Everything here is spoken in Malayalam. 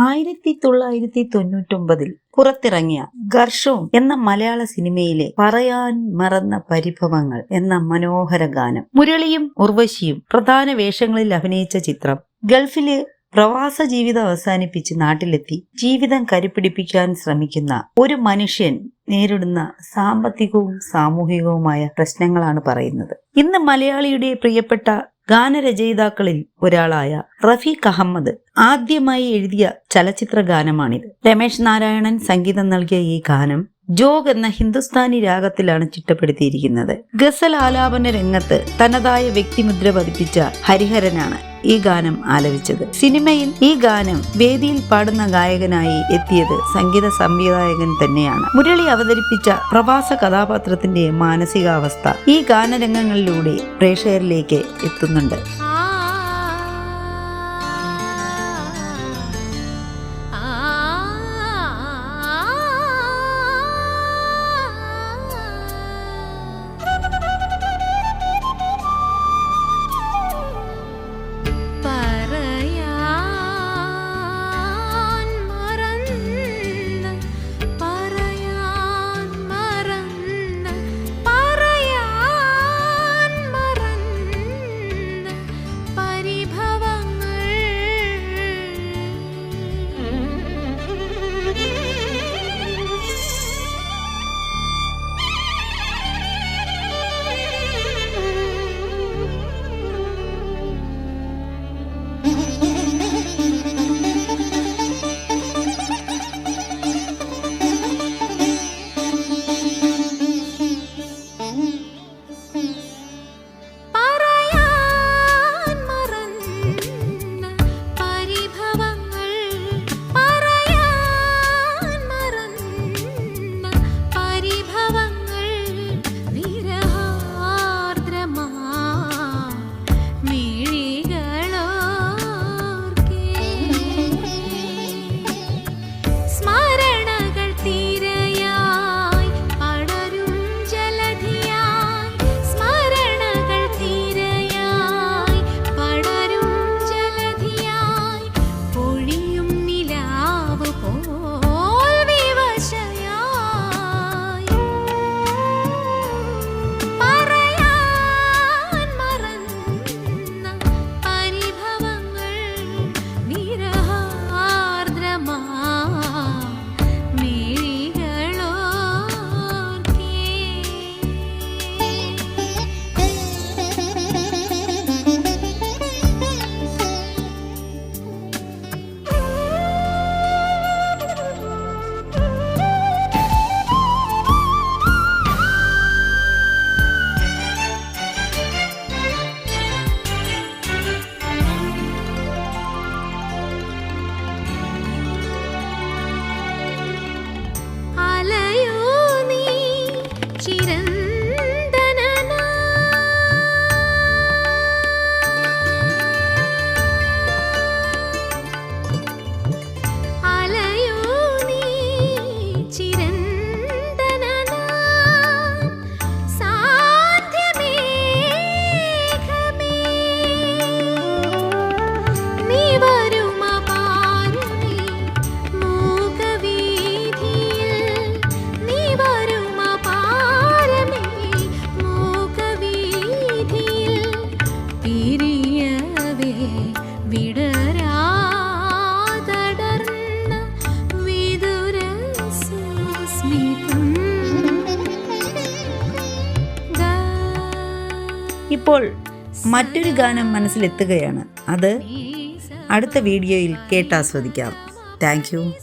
1999 പുറത്തിറങ്ങിയ ഘർഷവും എന്ന മലയാള സിനിമയിലെ പറയാൻ മറന്ന പരിഭവങ്ങൾ എന്ന മനോഹര ഗാനം. മുരളിയും ഉർവശിയും പ്രധാന വേഷങ്ങളിൽ അഭിനയിച്ച ചിത്രം. ഗൾഫില് പ്രവാസ ജീവിതം അവസാനിപ്പിച്ച് നാട്ടിലെത്തി ജീവിതം കരുപിടിപ്പിക്കാൻ ശ്രമിക്കുന്ന ഒരു മനുഷ്യൻ നേരിടുന്ന സാമ്പത്തികവും സാമൂഹികവുമായ പ്രശ്നങ്ങളാണ് പറയുന്നത്. ഇന്ന് മലയാളിയുടെ പ്രിയപ്പെട്ട ഗാനരചയിതാക്കളിൽ ഒരാളായ റഫീഖ് അഹമ്മദ് ആദ്യമായി എഴുതിയ ചലച്ചിത്ര ഗാനമാണിത്. രമേശ് നാരായണൻ സംഗീതം നൽകിയ ഈ ഗാനം ജോഗ് എന്ന ഹിന്ദുസ്ഥാനി രാഗത്തിലാണ് ചിട്ടപ്പെടുത്തിയിരിക്കുന്നത്. ഗസൽ ആലാപന രംഗത്ത് തനതായ വ്യക്തിമുദ്ര പതിപ്പിച്ച ഹരിഹരനാണ് ഈ ഗാനം ആലപിച്ചത്. സിനിമയിൽ ഈ ഗാനം വേദിയിൽ പാടുന്ന ഗായകനായി എത്തിയത് സംഗീത സംവിധായകൻ തന്നെയാണ്. മുരളി അവതരിപ്പിച്ച പ്രവാസ കഥാപാത്രത്തിന്റെ മാനസികാവസ്ഥ ഈ ഗാനരംഗങ്ങളിലൂടെ പ്രേക്ഷകരിലേക്ക് എത്തുന്നുണ്ട്. ഇപ്പോൾ മറ്റൊരു ഗാനം മനസ്സിലെത്തുകയാണ്. അത് അടുത്ത വീഡിയോയിൽ കേട്ടാസ്വദിക്കാം. Thank you.